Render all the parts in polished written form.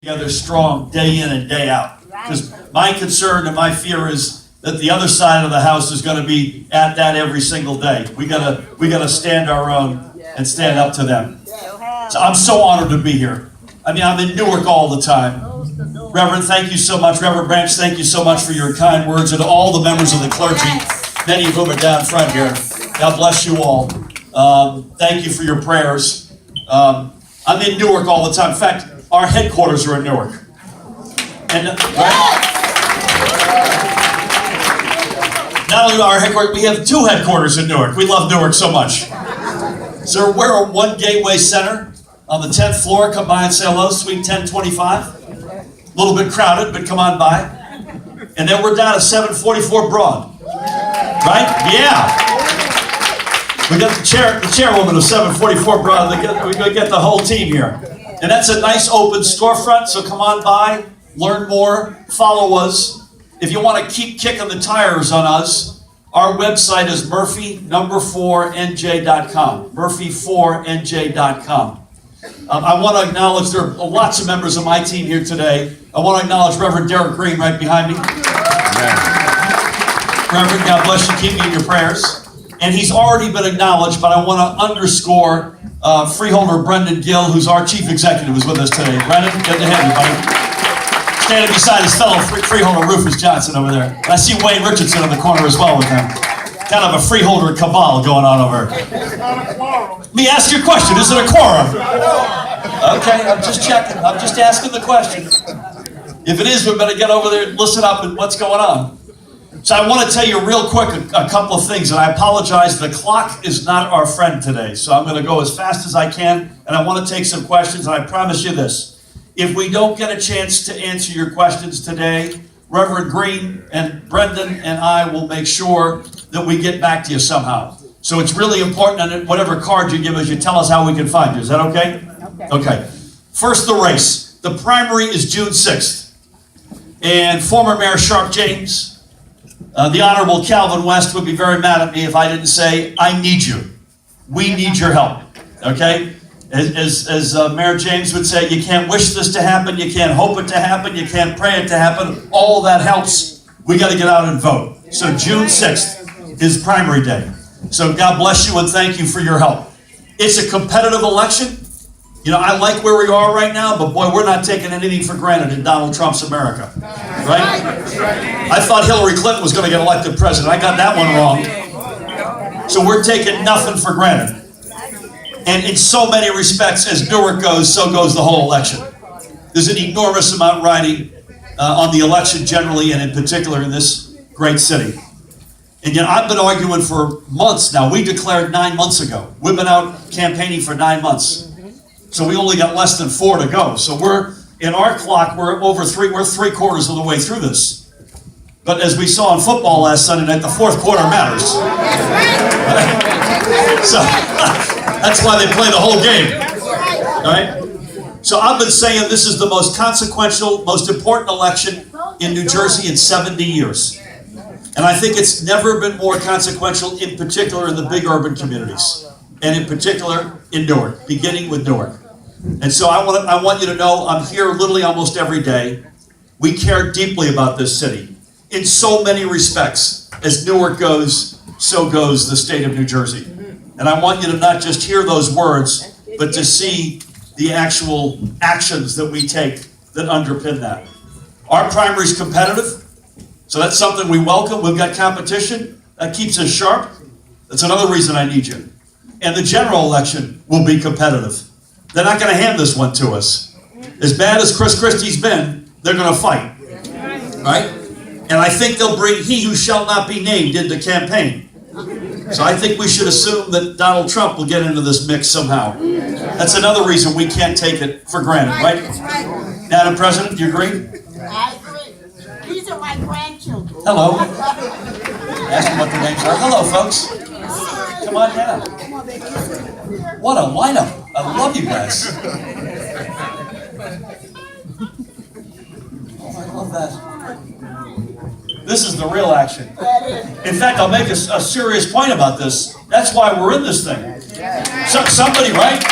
together strong day in and day out. Because my concern and my fear is that the other side of the house is going to be at that every single day. We gotta stand our own and stand up to them. So I'm so honored to be here. I mean, I'm in Newark all the time. Reverend, thank you so much. Reverend Branch, thank you so much for your kind words, and to all the members of the clergy, many of whom are down front here. God bless you all. Thank you for your prayers. I'm in Newark all the time. In fact, our headquarters are in Newark. And not only our headquarters, we have two headquarters in Newark. We love Newark so much. So we're at One Gateway Center on the 10th floor. Come by and say hello, Suite 1025. A little bit crowded, but come on by. And then we're down at 744 Broad. Right? Yeah. We got the chairwoman of 744 Broad. We get the whole team here. And that's a nice open storefront, so come on by, learn more, follow us. If you want to keep kicking the tires on us, our website is murphy4nj.com, murphy4nj.com. I want to acknowledge there are lots of members of my team here today. I want to acknowledge Reverend Derek Green right behind me. Amen. Reverend, God bless you, keep me in your prayers. And he's already been acknowledged, but I want to underscore freeholder Brendan Gill, who's our chief executive, is with us today. Brendan, good to have you, buddy. Standing beside his fellow freeholder Rufus Johnson over there. And I see Wayne Richardson in the corner as well with him. Kind of a freeholder cabal going on over here. Let me ask you a question. Is it a quorum? Okay, I'm just checking. I'm just asking the question. If it is, we better get over there and listen up and what's going on. So I want to tell you real quick a couple of things, and I apologize. The clock is not our friend today, so I'm going to go as fast as I can, and I want to take some questions, and I promise you this. If we don't get a chance to answer your questions today, Reverend Green and Brendan and I will make sure that we get back to you somehow. So it's really important that whatever card you give us, you tell us how we can find you. Is that okay? Okay. First, the race. The primary is June 6th. And former Mayor Sharp James, the Honorable Calvin West would be very mad at me if I didn't say, I need you. We need your help. Okay? As Mayor James would say, you can't wish this to happen, you can't hope it to happen, you can't pray it to happen. All that helps. We got to get out and vote. So June 6th is primary day. So God bless you and thank you for your help. It's a competitive election. You know, I like where we are right now, but boy, we're not taking anything for granted in Donald Trump's America. Right? I thought Hillary Clinton was going to get elected president. I got that one wrong. So we're taking nothing for granted. And in so many respects, as Newark goes, so goes the whole election. There's an enormous amount riding on the election generally, and in particular in this great city. And yet I've been arguing for months now. We declared 9 months ago. We've been out campaigning for 9 months. So we only got less than 4 to go. So we're, in our clock, we're three quarters of the way through this. But as we saw in football last Sunday night, the fourth quarter matters. So that's why they play the whole game. All right? So I've been saying this is the most consequential, most important election in New Jersey in 70 years. And I think it's never been more consequential, in particular in the big urban communities. And in particular in Newark, beginning with Newark. And so I want you to know I'm here literally almost every day. We care deeply about this city in so many respects. As Newark goes, so goes the state of New Jersey. And I want you to not just hear those words, but to see the actual actions that we take that underpin that. Our primary is competitive, so that's something we welcome. We've got competition. That keeps us sharp. That's another reason I need you. And the general election will be competitive. They're not going to hand this one to us. As bad as Chris Christie's been, they're going to fight. Right? And I think they'll bring he who shall not be named into campaign. So I think we should assume that Donald Trump will get into this mix somehow. That's another reason we can't take it for granted, right? Madam President, do you agree? I agree. These are my grandchildren. Hello. Ask them what their names are. Hello, folks. Come on down. What a lineup. I love you guys. Oh, I love that. This is the real action. In fact, I'll make a serious point about this. That's why we're in this thing. Somebody, right?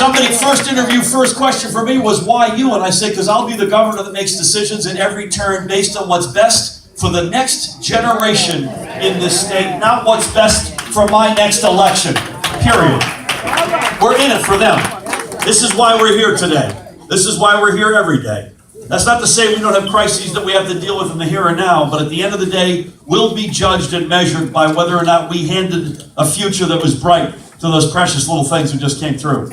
Somebody first interview, first question for me was, why you? And I said, because I'll be the governor that makes decisions in every turn based on what's best for the next generation in this state, not what's best for my next election, period. We're in it for them. This is why we're here today. This is why we're here every day. That's not to say we don't have crises that we have to deal with in the here and now, but at the end of the day, we'll be judged and measured by whether or not we handed a future that was bright to those precious little things who just came through.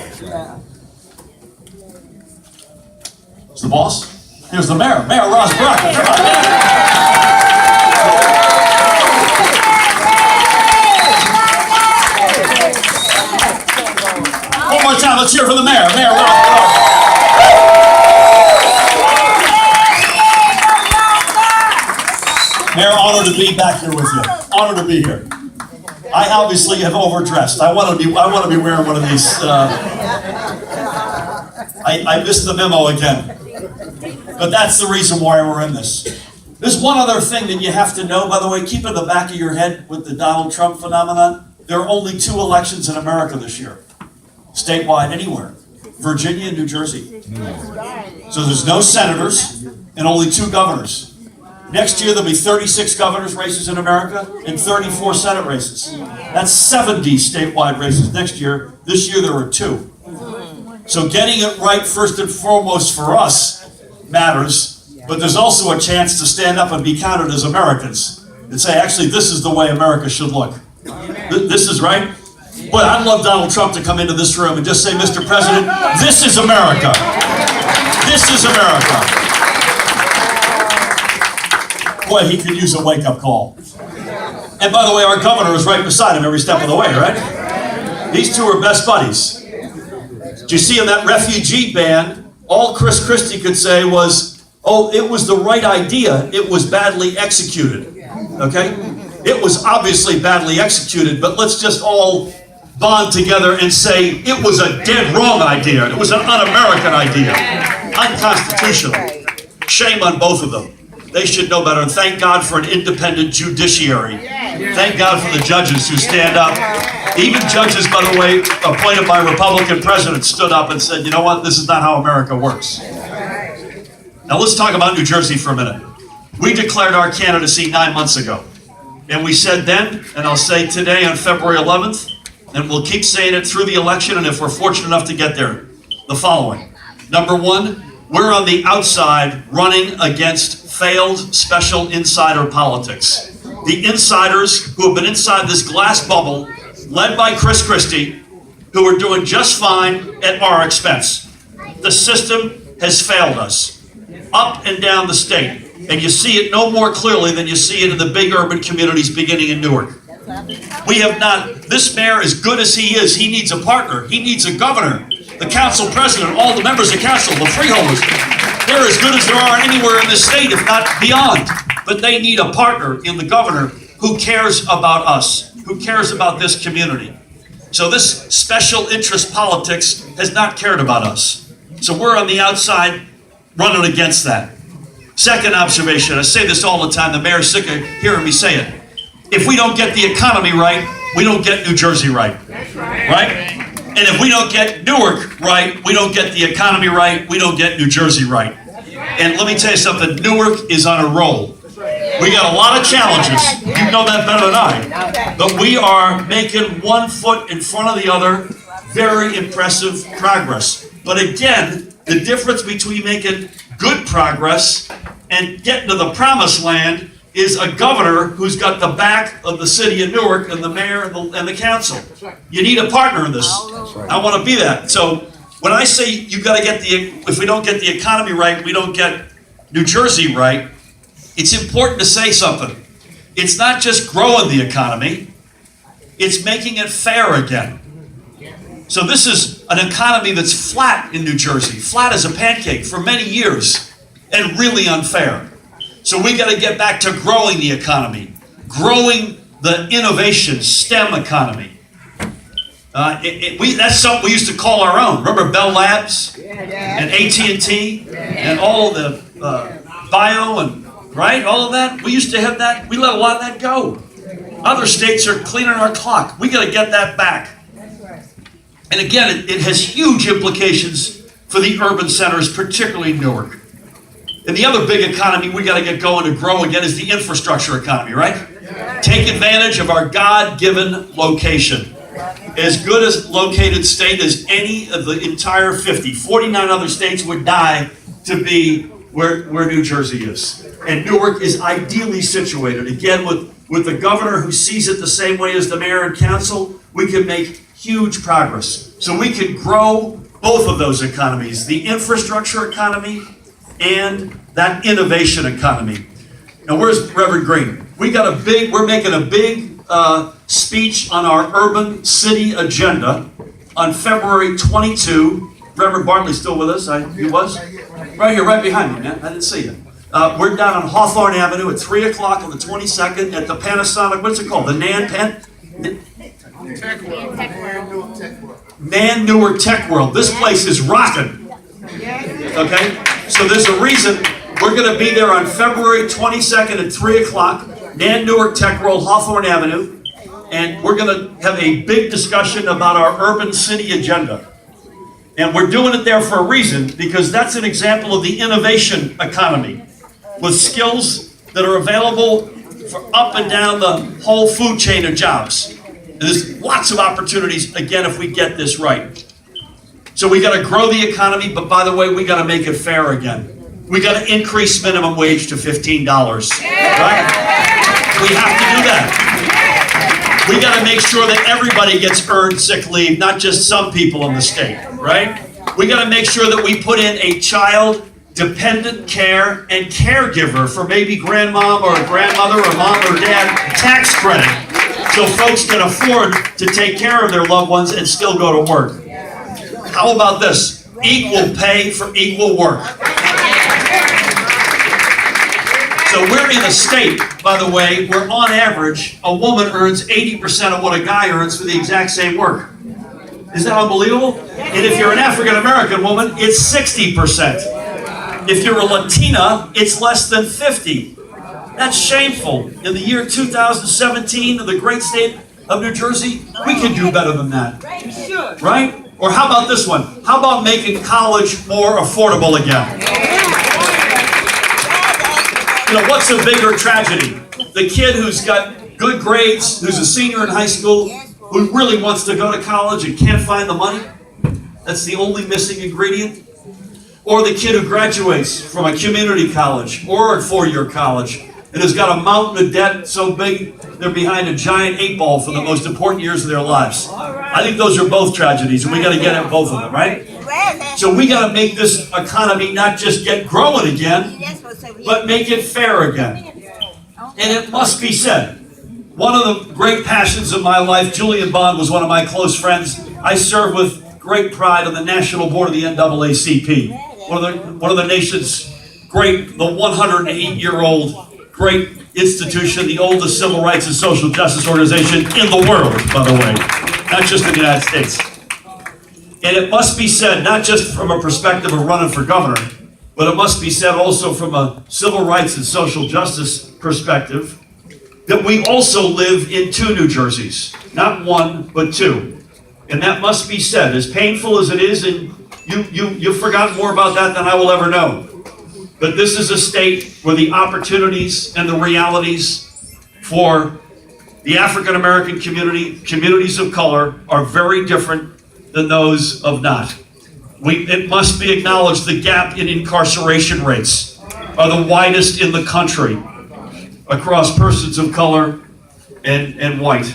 It's the boss. Here's the mayor, Mayor Ross Baraka. Come on, man. One more time, let's hear for the mayor, Mayor Ross Baraka. Mayor, honored to be back here with you. Honored to be here. I obviously have overdressed. I want to be wearing one of these. I missed the memo again. But that's the reason why we're in this. There's one other thing that you have to know, by the way, keep in the back of your head with the Donald Trump phenomenon. There are only 2 elections in America this year. Statewide, anywhere. Virginia and New Jersey. So there's no senators and only 2 governors. Next year, there'll be 36 governor's races in America and 34 Senate races. That's 70 statewide races next year. This year, there were 2. So getting it right first and foremost for us matters, but there's also a chance to stand up and be counted as Americans and say, actually, this is the way America should look. This is right. But I'd love Donald Trump to come into this room and just say, Mr. President, this is America. This is America. Boy, he could use a wake-up call. And by the way, our governor is right beside him every step of the way, right? These 2 are best buddies. Did you see in that refugee ban, all Chris Christie could say was, oh, it was the right idea, it was badly executed, okay? It was obviously badly executed, but let's just all bond together and say it was a dead wrong idea. It was an un-American idea. Unconstitutional. Shame on both of them. They should know better. And thank God for an independent judiciary. Thank God for the judges who stand up. Even judges, by the way, appointed by Republican presidents stood up and said, you know what, this is not how America works. Now let's talk about New Jersey for a minute. We declared our candidacy 9 months ago. And we said then, and I'll say today on February 11th, and we'll keep saying it through the election, and if we're fortunate enough to get there, the following. Number 1, we're on the outside running against failed special insider politics. The insiders who have been inside this glass bubble, led by Chris Christie, who are doing just fine at our expense. The system has failed us, up and down the state. And you see it no more clearly than you see it in the big urban communities beginning in Newark. We have not, this mayor, as good as he is, he needs a partner. He needs a governor, the council president, all the members of council, the freeholders. They're as good as there are anywhere in this state, if not beyond. But they need a partner in the governor who cares about us, who cares about this community. So this special interest politics has not cared about us. So we're on the outside running against that. Second observation, I say this all the time, the mayor's sick of hearing me say it. If we don't get the economy right, we don't get New Jersey right. Right? And if we don't get Newark right, we don't get the economy right, we don't get New Jersey right. And let me tell you something, Newark is on a roll. We got a lot of challenges. You know that better than I. But we are making one foot in front of the other. Very impressive progress. But again, the difference between making good progress and getting to the promised land is a governor who's got the back of the city of Newark and the mayor and the council. You need a partner in this. I want to be that. So when I say you got to get if we don't get the economy right, we don't get New Jersey right, it's important to say something. It's not just growing the economy, it's making it fair again. So this is an economy that's flat in New Jersey, flat as a pancake for many years, and really unfair. So we got to get back to growing the economy, growing the innovation STEM economy. That's something we used to call our own. Remember Bell Labs and AT&T and all the bio and right, all of that. We used to have that. We let a lot of that go. Other states are cleaning our clock. We got to get that back. And again, it has huge implications for the urban centers, particularly Newark. And the other big economy we got to get going to grow again is the infrastructure economy, right? Take advantage of our God-given location. As good as located state as any of the entire 49 other states would die to be where New Jersey is. And Newark is ideally situated. Again, with the governor who sees it the same way as the mayor and council, we can make huge progress. So we can grow both of those economies, the infrastructure economy and that innovation economy. Now, where's Reverend Green? We're making a big speech on our urban city agenda on February 22. Reverend Bartley's still with us. He was? Right here, right behind me, man. I didn't see you. We're down on Hawthorne Avenue at 3 o'clock on the 22nd at the Panasonic, what's it called? The Newark Tech World. This place is rocking. Okay? So there's a reason we're going to be there on February 22nd at 3 o'clock, Newark Tech World, Hawthorne Avenue, and we're going to have a big discussion about our urban city agenda. And we're doing it there for a reason, because that's an example of the innovation economy, with skills that are available for up and down the whole food chain of jobs. And there's lots of opportunities, again, if we get this right. So we got to grow the economy, but by the way, we got to make it fair again. We got to increase minimum wage to $15, right? We have to do that. We got to make sure that everybody gets earned sick leave, not just some people in the state, right? We got to make sure that we put in a child dependent care and caregiver for maybe grandmom or grandmother or mom or dad tax credit, so folks can afford to take care of their loved ones and still go to work. How about this? Equal pay for equal work. So we're in a state, by the way, where on average, a woman earns 80% of what a guy earns for the exact same work. Is that unbelievable? And if you're an African American woman, it's 60%. If you're a Latina, it's less than 50. That's shameful. In the year 2017, in the great state of New Jersey, we can do better than that. Right? Or how about this one? How about making college more affordable again? You know, what's a bigger tragedy? The kid who's got good grades, who's a senior in high school, who really wants to go to college and can't find the money? That's the only missing ingredient. Or the kid who graduates from a community college or a four-year college and has got a mountain of debt so big they're behind a giant 8-ball for the most important years of their lives. I think those are both tragedies, and we got to get at both of them, right? So we got to make this economy not just get growing again, but make it fair again. And it must be said, one of the great passions of my life, Julian Bond was one of my close friends. I served with great pride on the national board of the NAACP, one of the nation's great, the 108-year-old great institution, the oldest civil rights and social justice organization in the world, by the way, not just in the United States. And it must be said, not just from a perspective of running for governor, but it must be said also from a civil rights and social justice perspective, that we also live in two New Jerseys, not one, but two. And that must be said, as painful as it is, and you've forgotten more about that than I will ever know. But this is a state where the opportunities and the realities for the African American community, communities of color, are very different than those of not. It must be acknowledged the gap in incarceration rates are the widest in the country across persons of color and white.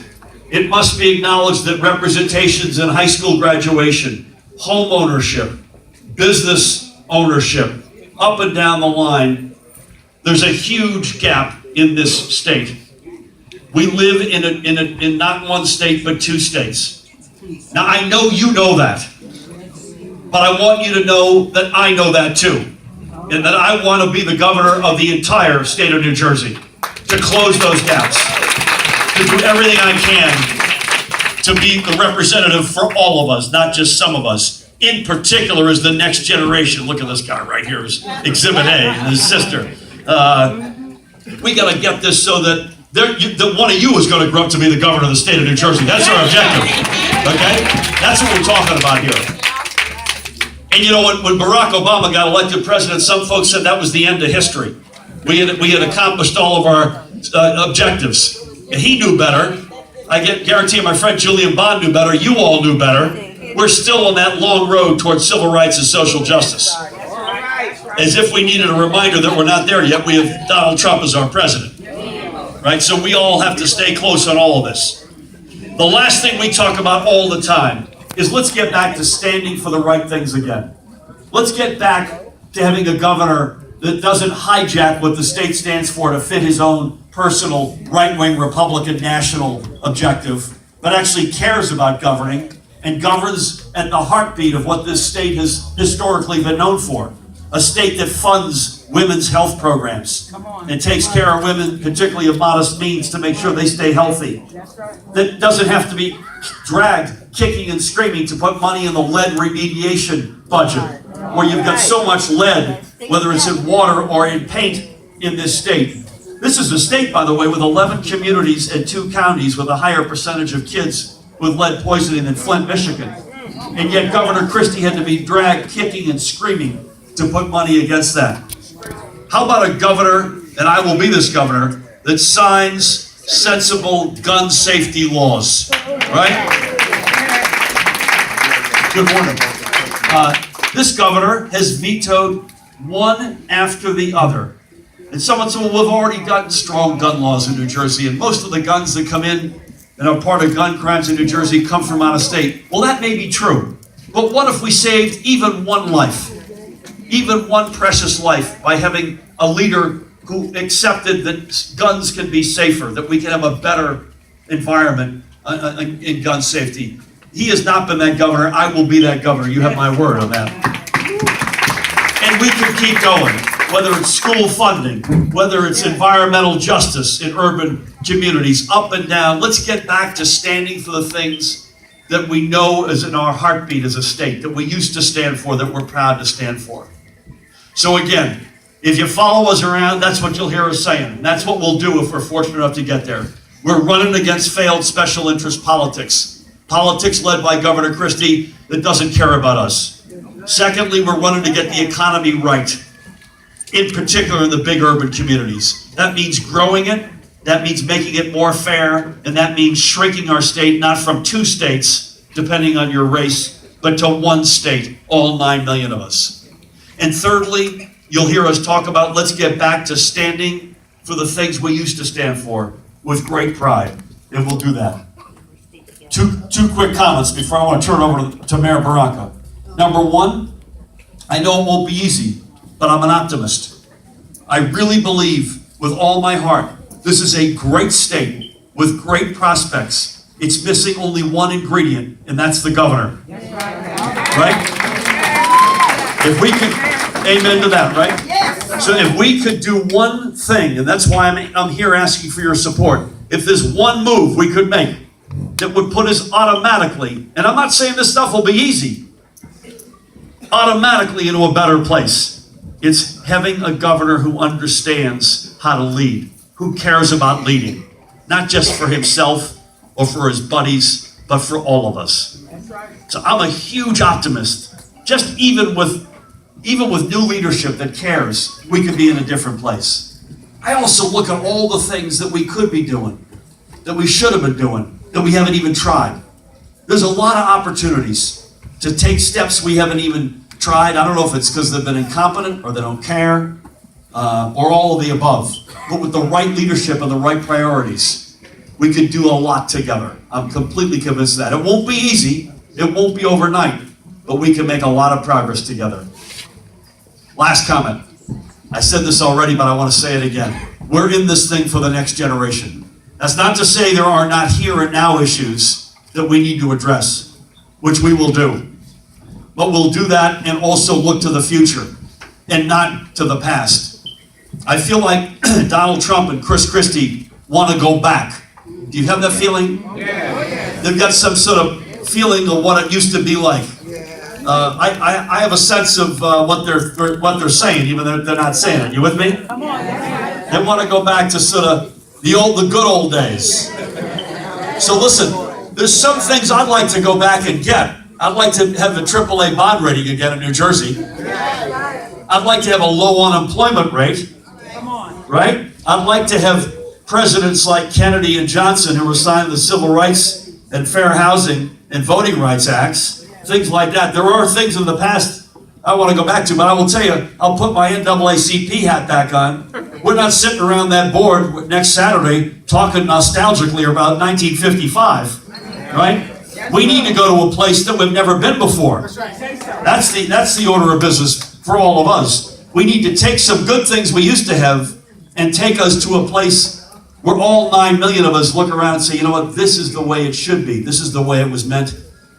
It must be acknowledged that representations in high school graduation, home ownership, business ownership, up and down the line, there's a huge gap in this state. We live in not one state, but two states. Now, I know you know that, but I want you to know that I know that too, and that I want to be the governor of the entire state of New Jersey, to close those gaps, to do everything I can to be the representative for all of us, not just some of us. In particular, is the next generation. Look at this guy right here, is Exhibit A, and his sister. We got to get this so that One of you is going to grow up to be the governor of the state of New Jersey. That's our objective. Okay? That's what we're talking about here. And you know, when Barack Obama got elected president, some folks said that was the end of history. We had accomplished all of our objectives. And he knew better. I guarantee you my friend Julian Bond knew better. You all knew better. We're still on that long road towards civil rights and social justice. As if we needed a reminder that we're not there yet, we have Donald Trump as our president. Right? So we all have to stay close on all of this. The last thing we talk about all the time is let's get back to standing for the right things again. Let's get back to having a governor that doesn't hijack what the state stands for to fit his own personal right-wing Republican national objective, but actually cares about governing and governs at the heartbeat of what this state has historically been known for. A state that funds women's health programs and takes care of women, particularly of modest means, to make sure they stay healthy. That doesn't have to be dragged kicking and screaming to put money in the lead remediation budget, where you've got so much lead, whether it's in water or in paint in this state. This is a state, by the way, with 11 communities and 2 counties with a higher percentage of kids with lead poisoning than Flint, Michigan. And yet Governor Christie had to be dragged kicking and screaming to put money against that. How about a governor, and I will be this governor, that signs sensible gun safety laws, right? Good morning. This governor has vetoed one after the other. And someone said, well, we've already gotten strong gun laws in New Jersey, and most of the guns that come in and are part of gun crimes in New Jersey come from out of state. Well, that may be true. But what if we saved even one life? Even one precious life by having a leader who accepted that guns can be safer, that we can have a better environment in gun safety. He has not been that governor. I will be that governor. You have my word on that. And we can keep going, whether it's school funding, whether it's environmental justice in urban communities, up and down. Let's get back to standing for the things that we know is in our heartbeat as a state, that we used to stand for, that we're proud to stand for. So again, if you follow us around, that's what you'll hear us saying. That's what we'll do if we're fortunate enough to get there. We're running against failed special interest politics. Politics led by Governor Christie that doesn't care about us. Secondly, we're running to get the economy right, in particular in the big urban communities. That means growing it, that means making it more fair, and that means shrinking our state, not from 2 states, depending on your race, but to 1 state, all 9 million of us. And thirdly, you'll hear us talk about let's get back to standing for the things we used to stand for with great pride, and we'll do that. Two quick comments before I want to turn it over to Mayor Baraka. Number one, I know it won't be easy, but I'm an optimist. I really believe with all my heart, this is a great state with great prospects. It's missing only one ingredient, and that's the governor. Right? If we could, amen to that, right? Yes. So if we could do one thing, and that's why I'm here asking for your support. If there's one move we could make that would put us automatically, and I'm not saying this stuff will be easy, automatically into a better place. It's having a governor who understands how to lead, who cares about leading, not just for himself or for his buddies, but for all of us. So I'm a huge optimist. Just even with new leadership that cares, we could be in a different place. I also look at all the things that we could be doing, that we should have been doing, that we haven't even tried. There's a lot of opportunities to take steps we haven't even tried. I don't know if it's because they've been incompetent or they don't care, or all of the above. But with the right leadership and the right priorities, we could do a lot together. I'm completely convinced of that. It won't be easy. It won't be overnight, but we can make a lot of progress together. Last comment. I said this already, but I want to say it again. We're in this thing for the next generation. That's not to say there are not here and now issues that we need to address, which we will do. But we'll do that and also look to the future and not to the past. I feel like Donald Trump and Chris Christie want to go back. Do you have that feeling? Yeah. They've got some sort of feeling of what it used to be like. I have a sense of what they're saying, even though they're not saying it. You with me? They want to go back to sort of The good old days. So listen, there's some things I'd like to go back and get. I'd like to have a AAA bond rating again in New Jersey. I'd like to have a low unemployment rate. Right? I'd like to have presidents like Kennedy and Johnson who were signing the Civil Rights and Fair Housing and Voting Rights Acts. Things like that. There are things in the past I want to go back to, but I will tell you, I'll put my NAACP hat back on. We're not sitting around that board next Saturday talking nostalgically about 1955, right? We need to go to a place that we've never been before. That's the order of business for all of us. We need to take some good things we used to have and take us to a place where all 9 million of us look around and say, you know what, this is the way it should be. This is the way it was meant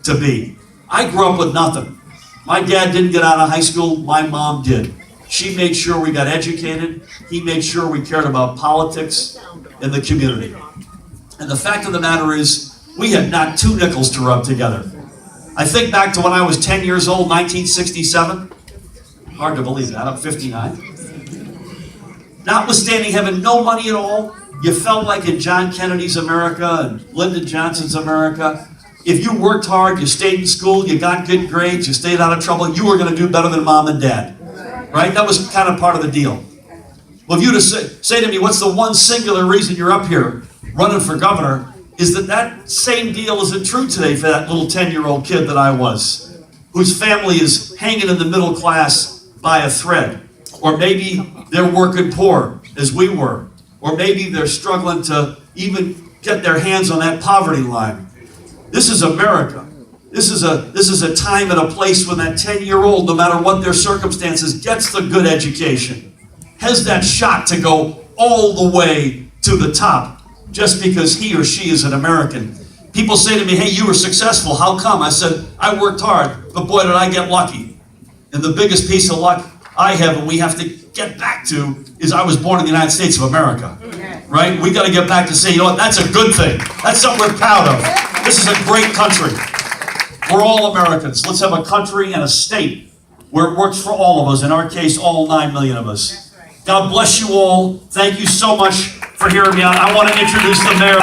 to be. I grew up with nothing. My dad didn't get out of high school, my mom did. She made sure we got educated. He made sure we cared about politics in the community. And the fact of the matter is, we had not 2 nickels to rub together. I think back to when I was 10 years old, 1967. Hard to believe that, I'm 59. Notwithstanding having no money at all, you felt like in John Kennedy's America and Lyndon Johnson's America, if you worked hard, you stayed in school, you got good grades, you stayed out of trouble, you were going to do better than mom and dad. Right? That was kind of part of the deal. Well, if you to say to me, what's the one singular reason you're up here running for governor, is that same deal isn't true today for that little 10-year-old kid that I was, whose family is hanging in the middle class by a thread. Or maybe they're working poor, as we were. Or maybe they're struggling to even get their hands on that poverty line. This is America. This is a time and a place when that 10-year-old, no matter what their circumstances, gets the good education, has that shot to go all the way to the top, just because he or she is an American. People say to me, hey, you were successful, how come? I said, I worked hard, but boy, did I get lucky. And the biggest piece of luck I have, and we have to get back to, is I was born in the United States of America. Right? We got to get back to saying, you know what, that's a good thing. That's something we're proud of. This is a great country. We're all Americans. Let's have a country and a state where it works for all of us. In our case, all 9 million of us. God bless you all. Thank you so much for hearing me out. I want to introduce the mayor.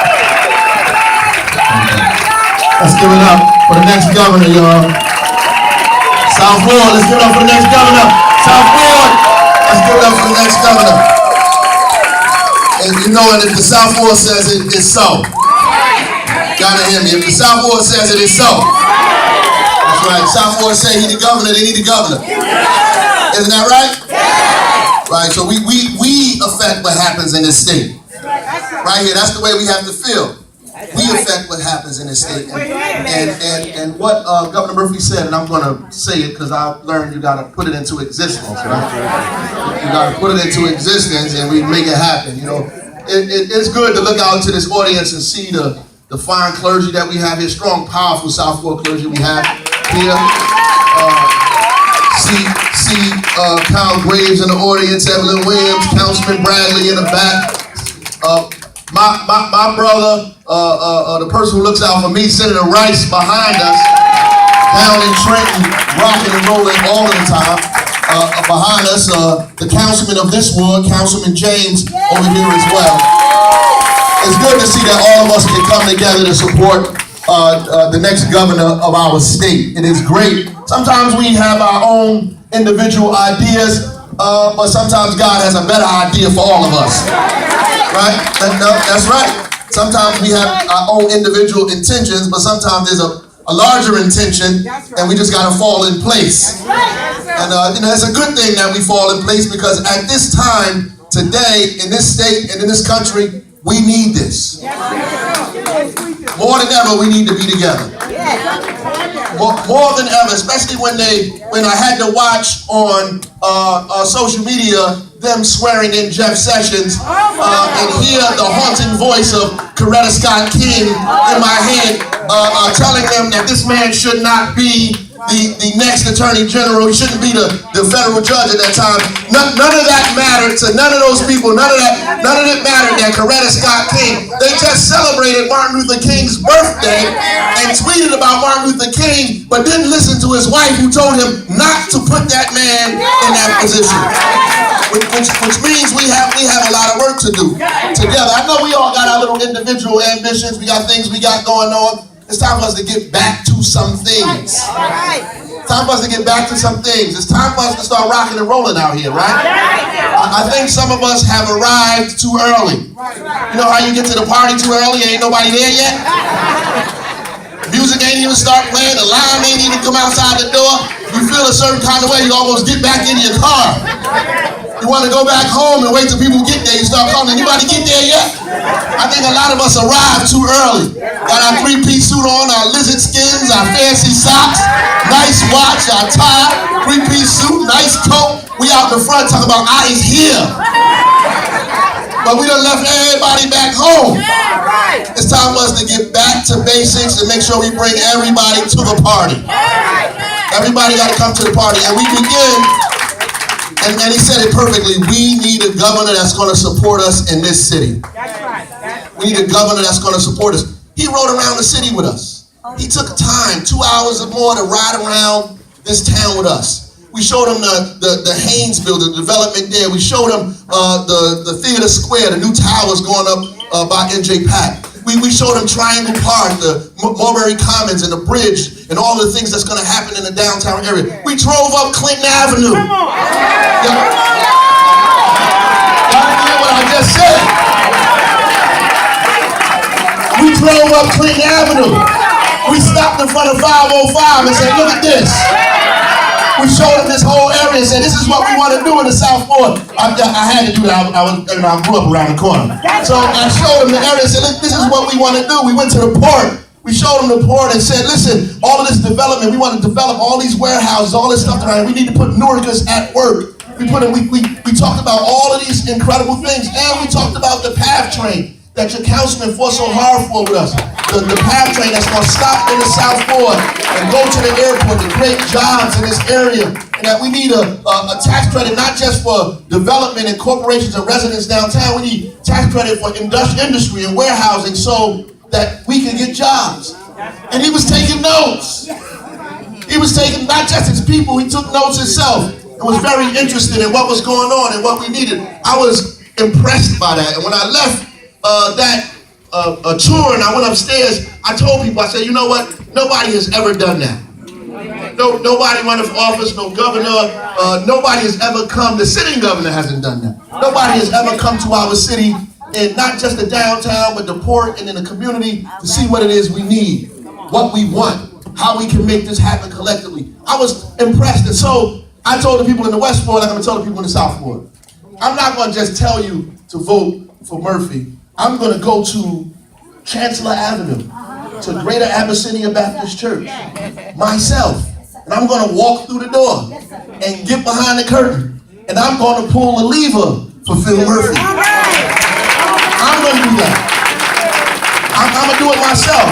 Let's give it up for the next governor, y'all. Southward, let's give it up for the next governor. Southward, let's give it up for the next governor. And you know, and if the Southward says it, it's so. Gotta hear me. If the Southward says it, it's so. That's right. Southward say he the governor, they need the governor. Isn't that right? Right. So we affect what happens in this state. Right here. That's the way we have to feel. We affect what happens in this state. And what Governor Murphy said, and I'm going to say it because I've learned you got to put it into existence. Right? You got to put it into existence, and we make it happen. You know, it's good to look out into this audience and see the fine clergy that we have here, strong, powerful Southward clergy we have here. See Kyle Graves in the audience, Evelyn Williams, Councilman Bradley in the back. My brother, the person who looks out for me, Senator Rice behind us, down in Trenton, rocking and rolling all of the time. Behind us, the councilman of this ward, Councilman James, over here as well. It's good to see that all of us can come together to support the next governor of our state. It is great. Sometimes we have our own individual ideas, but sometimes God has a better idea for all of us. Right? That's right. Sometimes we have our own individual intentions, but sometimes there's a larger intention, and we just got to fall in place. And it's a good thing that we fall in place, because at this time, today, in this state and in this country, we need this. More than ever, we need to be together. More than ever, especially when I had to watch on social media them swearing in Jeff Sessions and hear the haunting voice of Coretta Scott King in my head telling them that this man should not be the next Attorney General. He shouldn't be the federal judge at that time. None of that mattered to none of those people. None of it mattered that Coretta Scott King, they just celebrated Martin Luther King's birthday and tweeted about Martin Luther King, but didn't listen to his wife, who told him not to put that man in that position. which means we have a lot of work to do together. I know we all got our little individual ambitions. We got things we got going on. It's time for us to get back to some things. It's time for us to get back to some things. It's time for us to start rocking and rolling out here, right? I think some of us have arrived too early. You know how you get to the party too early? Ain't nobody there yet? Music ain't even start playing. The line ain't even come outside the door. You feel a certain kind of way. You almost get back in your car. You want to go back home and wait till people get there. You start calling. Anybody get there yet? I think a lot of us arrived too early. Got our three-piece suit on, our lizard skins, our fancy socks, nice watch, our tie, three-piece suit, nice coat. We out the front talking about I is here. But we done left everybody back home. It's time for us to get back to basics and make sure we bring everybody to the party. Everybody got to come to the party. And we begin, and he said it perfectly, we need a governor that's going to support us in this city. We need a governor that's going to support us. He rode around the city with us. He took time, 2 hours or more, to ride around this town with us. We showed him the Haynes building, the development there. We showed him the Theater Square, the new towers going up by NJ Pack. We showed him Triangle Park, the Mulberry Commons, and the bridge, and all the things that's going to happen in the downtown area. We drove up Clinton Avenue. Y'all hear what I just said? We drove up Clinton Avenue. We stopped in front of 505 and said, look at this. We showed them this whole area and said, this is what we want to do in the Southward. I had to do that. I grew up around the corner. So I showed them the area and said, look, this is what we want to do. We went to the port. We showed them the port and said, listen, all of this development, we want to develop all these warehouses, all this stuff around. We need to put Newarkers at work. We talked about all of these incredible things, and we talked about the PATH train that your councilman fought so hard for with us. The PATH train that's going to stop in the Southward and go to the airport to create jobs in this area. And that we need a tax credit not just for development and corporations and residents downtown. We need tax credit for industry and warehousing so that we can get jobs. And he was taking notes. He was taking not just his people, he took notes himself and was very interested in what was going on and what we needed. I was impressed by that. And when I left a tour and I went upstairs, I told people, I said, you know what? Nobody has ever done that. Nobody running for office, no governor, nobody has ever come, the sitting governor hasn't done that. Nobody has ever come to our city, and not just the downtown, but the port and in the community to see what it is we need, what we want, how we can make this happen collectively. I was impressed, and so I told the people in the West Ward, like I'm going to tell the people in the South Ward, I'm not going to just tell you to vote for Murphy. I'm going to go to Chancellor Avenue, to Greater Abyssinia Baptist Church, myself, and I'm going to walk through the door and get behind the curtain, and I'm going to pull the lever for Phil Murphy. I'm going to do that. I'm going to do it myself.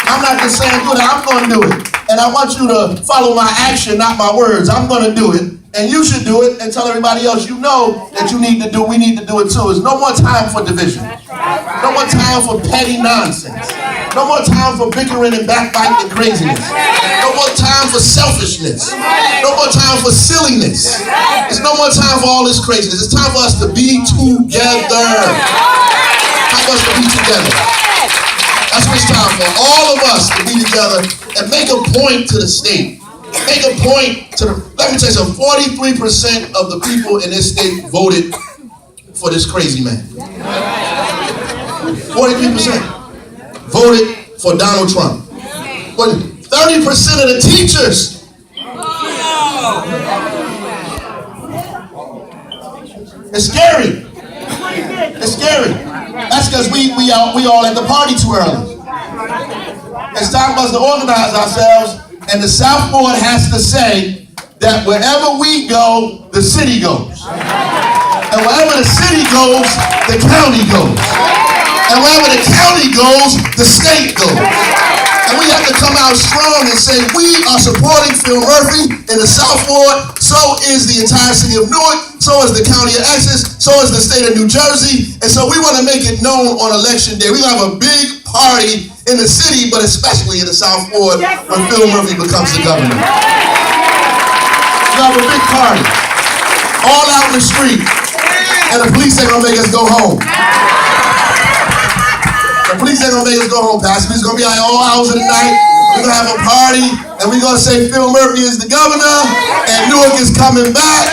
I'm not just saying do it, I'm going to do it. And I want you to follow my action, not my words. I'm going to do it. And you should do it and tell everybody else you know that you need to do, we need to do it too. There's no more time for division. No more time for petty nonsense. No more time for bickering and backbiting and craziness. No more time for selfishness. No more time for silliness. There's no more time for all this craziness. It's time for us to be together. Time for us to be together. That's what it's time for. All of us to be together and make a point to the state. Make a point to the, let me tell you something, 43% of the people in this state voted for this crazy man. 43% voted for Donald Trump. 30% of the teachers. It's scary. It's scary. That's because we all at the party too early. It's time for us to organize ourselves. And the Southward has to say that wherever we go, the city goes. And wherever the city goes, the county goes. And wherever the county goes, the state goes. And we have to come out strong and say, we are supporting Phil Murphy in the Southward. So is the entire city of Newark. So is the county of Essex. So is the state of New Jersey. And so we want to make it known on election day. We're going to have a big party in the city, but especially in the Southward when Phil Murphy becomes the governor. We'll have a big party. All out in the street. And the police ain't gonna make us go home. The police ain't gonna make us go home, Pastor. It's gonna be like all hours of the night. We're gonna have a party, and we're gonna say Phil Murphy is the governor, and Newark is coming back,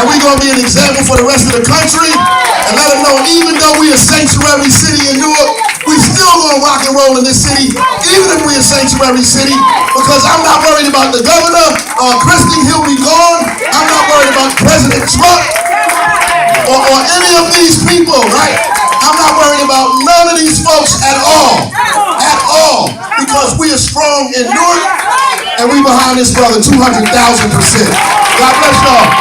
and we're gonna be an example for the rest of the country, and let them know even though we're a sanctuary city in Newark, we still gonna rock and roll in this city, even if we're a sanctuary city, because I'm not worried about the governor, Christie, he'll be gone. I'm not worried about President Trump, or any of these people, right? I'm not worried about none of these folks at all, because we are strong in Newark, and we behind this brother 200,000%. God bless y'all.